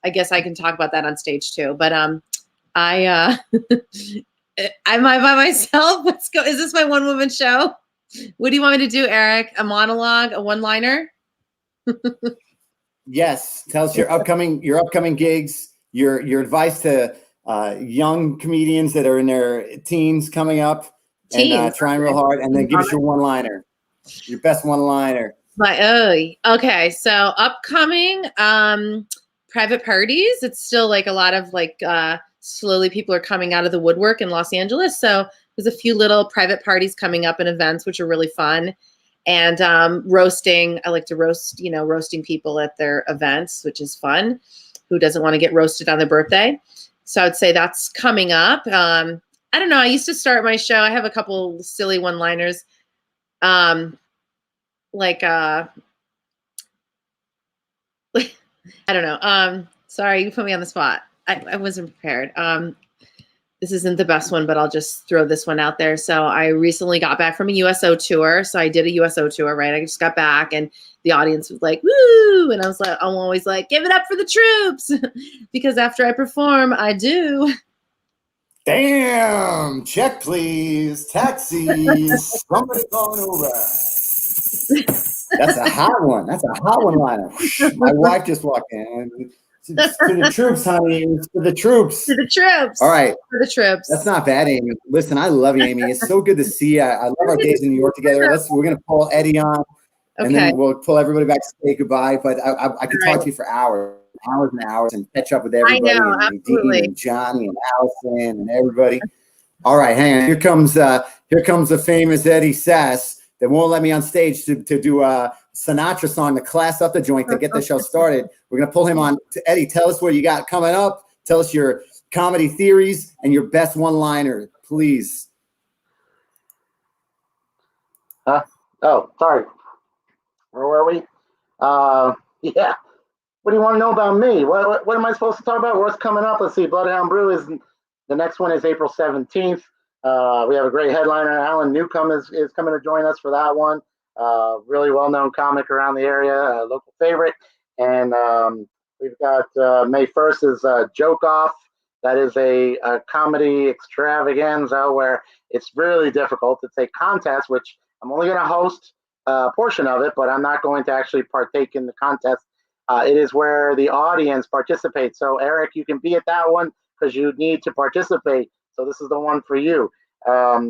I guess I can talk about that on stage too. But I am I by myself? Let's go. Is this my one woman show? What do you want me to do, Eric? A monologue, a one liner? Yes. Tell us your upcoming gigs, your advice to young comedians that are in their teens coming up and trying real hard, and then give us your one liner, your best one liner. Okay. So upcoming private parties. It's still like a lot of like slowly people are coming out of the woodwork in Los Angeles. So there's a few little private parties coming up and events, which are really fun. And roasting. I like to roast, roasting people at their events, which is fun. Who doesn't want to get roasted on their birthday? So I'd say that's coming up. I don't know. I used to start my show. I have a couple silly one-liners. I don't know. Sorry, you put me on the spot. I wasn't prepared. This isn't the best one, but I'll just throw this one out there. So I recently got back from a USO tour. So I did a USO tour, right? I just got back and the audience was like, woo! And I'm always like, give it up for the troops. Because after I perform, I do. Damn, check please, taxis, somebody calling over. That's a hot one. That's a hot one liner. My wife just walked in. To the troops, honey. To the troops. To the troops. All right. To the troops. That's not bad, Amy. Listen, I love you, Amy. It's so good to see you. I love our days in New York together. We're gonna pull Eddie on, and then we'll pull everybody back to say goodbye. But I could talk to you for hours and hours, and catch up with everybody. I know, and Dean and Johnny and Allison and everybody. All right, hang on. Here comes the famous Eddie Sass that won't let me on stage to do a Sinatra song to class up the joint to get the show started. We're going to pull him on. Eddie, tell us what you got coming up. Tell us your comedy theories and your best one-liner, please. Oh, sorry. Where were we? Yeah. What do you want to know about me? What am I supposed to talk about? What's coming up? Let's see. Bloodhound Brew is the next one is April 17th. We have a great headliner. Alan Newcomb is coming to join us for that one. Really well-known comic around the area, a local favorite. And we've got May 1st is Joke Off. That is a comedy extravaganza where it's really difficult. It's a contest, which I'm only going to host a portion of it, but I'm not going to actually partake in the contest. It is where the audience participates. So, Eric, you can be at that one because you need to participate. So this is the one for you.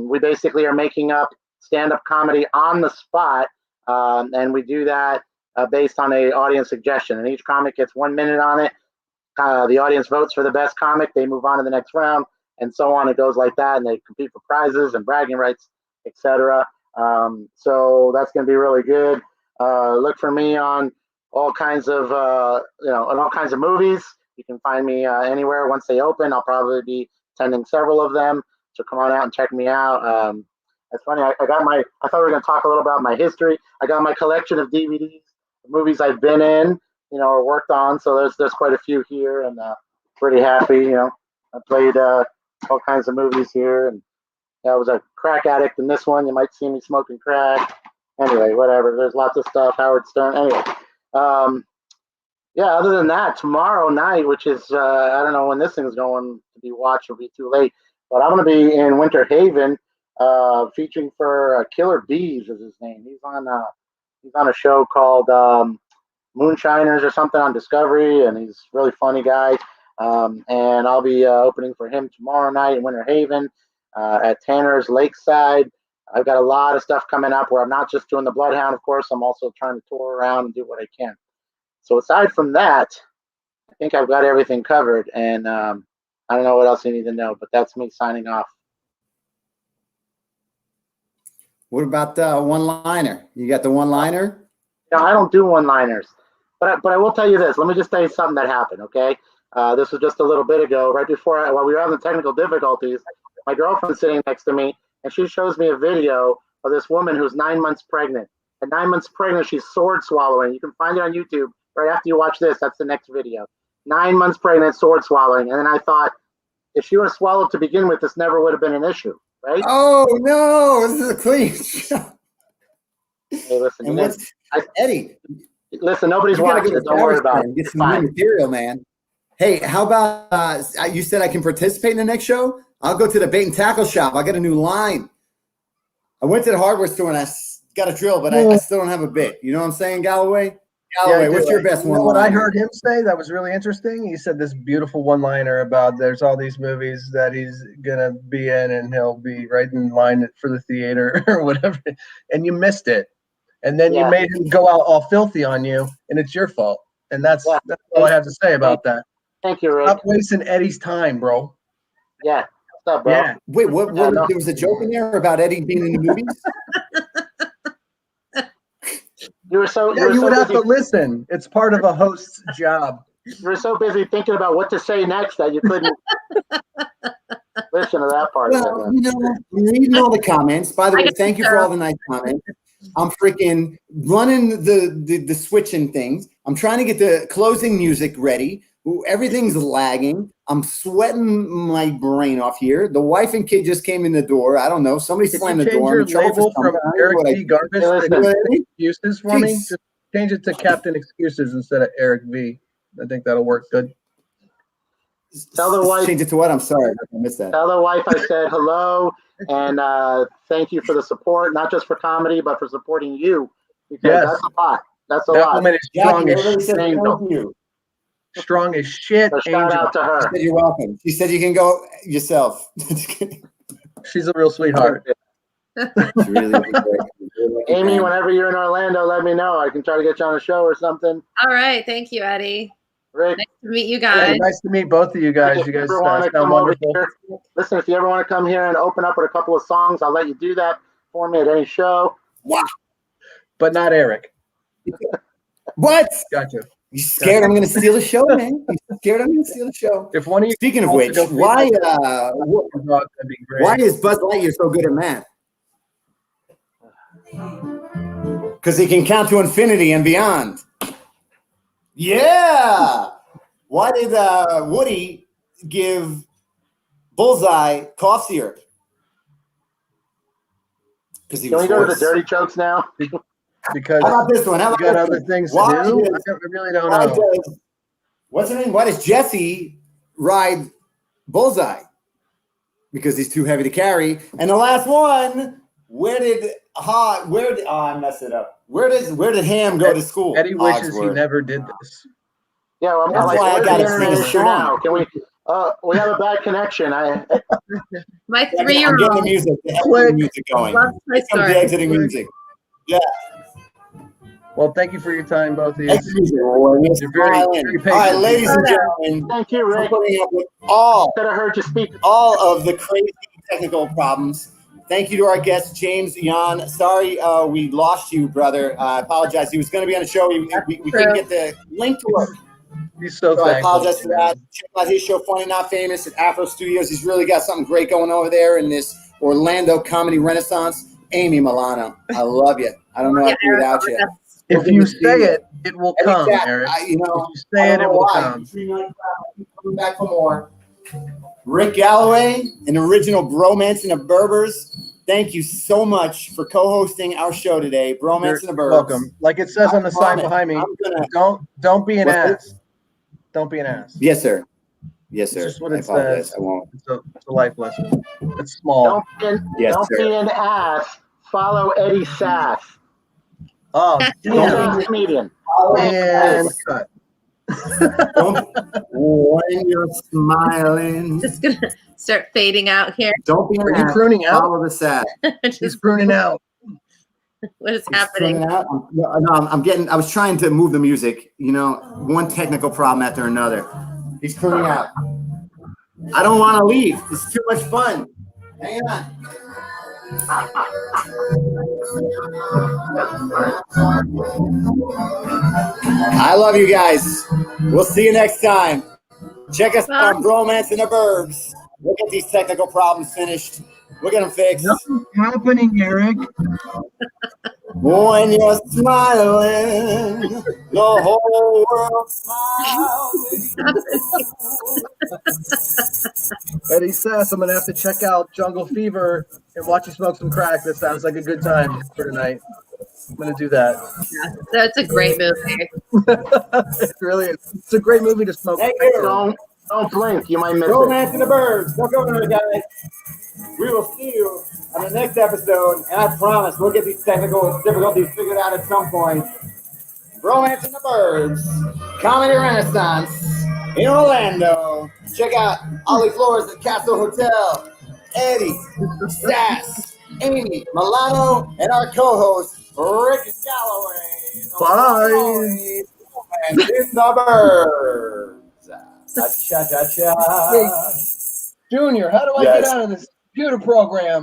We basically are making up stand-up comedy on the spot, and we do that based on an audience suggestion. And each comic gets 1 minute on it. The audience votes for the best comic. They move on to the next round, and so on. It goes like that, and they compete for prizes and bragging rights, etc. So that's going to be really good. Look for me on all kinds of on all kinds of movies. You can find me anywhere once they open. I'll probably be attending several of them. So come on out and check me out. It's funny. I thought we were going to talk a little about my history. I got my collection of DVDs, movies I've been in, or worked on. So there's quite a few here, and pretty happy. I played all kinds of movies here, and I was a crack addict in this one. You might see me smoking crack. Anyway, whatever. There's lots of stuff. Howard Stern. Anyway, yeah. Other than that, tomorrow night, which is I don't know when this thing's going to be watched. It'll be too late. But I'm going to be in Winter Haven, featuring for Killer Bees is his name. He's on a show called Moonshiners or something on Discovery, and he's a really funny guy. And I'll be opening for him tomorrow night in Winter Haven at Tanner's Lakeside. I've got a lot of stuff coming up where I'm not just doing the Bloodhound, of course. I'm also trying to tour around and do what I can. So aside from that, I think I've got everything covered, and I don't know what else you need to know, but that's me signing off. What about the one-liner? You got the one-liner? I don't do one-liners, but I will tell you this. Let me just tell you something that happened, okay? This was just a little bit ago, right before while we were having technical difficulties. My girlfriend's sitting next to me, and she shows me a video of this woman who's 9 months pregnant. At 9 months pregnant, she's sword swallowing. You can find it on YouTube right after you watch this. That's the next video. 9 months pregnant, sword swallowing. And then I thought, if she was swallowed to begin with, this never would have been an issue, right? Oh no, this is a clean show. Hey, listen, And what's Eddie? listen, nobody's You gotta watching go it. to Don't worry about Palestine, it. get It's some fine. new material, man. Hey, how about you said I can participate in the next show? I'll go to the bait and tackle shop. I got a new line. I went to the hardware store and I got a drill, but I still don't have a bit. You know what I'm saying, Galloway? Galloway, I what's do. your best You know one? what I heard him say that was really interesting? He said this beautiful one-liner about there's all these movies that he's gonna be in, and he'll be right in line for the theater or whatever, and you missed it, and then you made him go out all filthy on you, and it's your fault. And that's all I have to say about that. Thank you, Rick. Stop wasting Eddie's time, bro. Yeah. What's up, bro? Yeah. Wait, what? Yeah, no. There was a joke in there about Eddie being in the movies? You were so Yeah, you so would have busy, to listen. It's part of a host's job. you were so busy thinking about what to say next that you couldn't listen to that part. Well, of it. you know, I'm reading all the comments. By the way, thank you for all the nice comments. I'm freaking running the switching things. I'm trying to get the closing music ready. Everything's lagging. I'm sweating my brain off here. The wife and kid just came in the door. I don't know. Somebody Can slammed you the change door. your I'm in trouble for label from something. I don't know Eric what I V. did. Garbus Hey, to listen. Excuses for me? Jeez. Just change it to Captain Excuses instead of Eric V. I think that'll work good. Tell the wife- Change it to what? I'm sorry. I missed that. Tell the wife I said hello and thank you for the support, not just for comedy, but for supporting you. Because Yes. that's a lot. That's a That lot. woman is Jackie, strong everybody as said shit. thank you. Strong as shit, So shout Angel. out to her. She said you're welcome. She said you can go yourself. She's a real sweetheart. It's really Amy, whenever you're in Orlando, let me know. I can try to get you on a show or something. All right. Thank you, Eddie. Rick, Nice to meet you Hey, guys. nice to meet both of you guys. if You guys ever wanna sound come over wonderful. here, listen, if you ever want to come here and open up with a couple of songs, I'll let you do that for me at any show. But not Eric. What? Gotcha. You scared I'm going to steal the show, man? You scared I'm going to steal the show? If one of you Speaking of wants to which, go feed why that'd be great. why is Buzz Lightyear so good at math? Because he can count to infinity and beyond. Yeah. Why did Woody give Bullseye cough syrup? Because he Can was we go to the hoarse. dirty jokes now? Because How about this one? How you about got this other one? things to Why do. does- I really don't Why know. does, what's her name? Why does Jesse ride Bullseye? Because he's too heavy to carry. And the last one, I messed it up. Where did Ham go to school? Eddie wishes he Hogsworth. never did this. Yeah, well, I'm That's like, why I where's gotta the sing internet a issue song. now? Can we have a bad connection. My I'm getting the 3-year-old music, the Click. exiting music going. loves my Here comes the story. exiting music. Yeah, Well, thank you for your time, both of you. exit music. Boy. You're You're very smiling. patient. All right, ladies and Photo. gentlemen, Thank you, I'm Rick. putting up with all Could have heard you speak. of the crazy technical problems. Thank you to our guest, James Yan. Sorry we lost you, brother. I apologize. He was going to be on the show. We couldn't get the link to work. He's so So I thankful. apologize for that. Check out his show, Funny Not Famous, at Afro Studios. He's really got something great going over there in this Orlando comedy renaissance. Amy Milano, I love you. I don't know what to do without you. If you say it, it will come, Exactly. Eric. If you If you say it, it will come. Coming back for more. Rick Galloway, an original Bromance and the Burbers. Thank you so much for co-hosting our show today, Bromance and the You're Burbers. welcome. Like it says on the sign behind me, I'm gonna. don't be an What's that? ass. Don't be an ass. Yes, sir. Yes, sir. It's just what I it apologize. says. I won't. It's a life lesson. It's small. Yes, Don't sir. be an ass. Follow Eddie Sass. Oh, He's damn. a comedian. And cut. Don't, when you're smiling, Just gonna start fading out here. don't be Are an you ass. crooning out? Follow the sack. He's Just pruning out. what is He's happening? crooning out. I was trying to move the music, one technical problem after another. He's crooning out. I don't want to leave. It's too much fun. Hang on. I love you guys. We'll see you next time. Check us out on Bromance and the Burbs. We'll get these technical problems finished. We'll get them fixed. Nothing's happening, Eric. When you're smiling, the whole world smiles with you. Eddie Sass, I'm gonna have to check out Jungle Fever and watch you smoke some crack. That sounds like a good time for tonight. I'm gonna do that. Yeah, that's a great movie. It really is. It's a great movie to smoke. Thank you. Don't blink. You might miss it. Bromance and the Birds. Don't go anywhere, guys. We will see you on the next episode, and I promise we'll get these technical difficulties figured out at some point. Bromance and the Birds, Comedy Renaissance in Orlando. Check out Ollie Flores at Castle Hotel, Eddie, Sass, Amy, Milano, and our co-host, Rick Galloway. Bye. Bromance in the Birds. Cha-cha-cha. Hey, Junior, how do I Yes. get out of this computer program?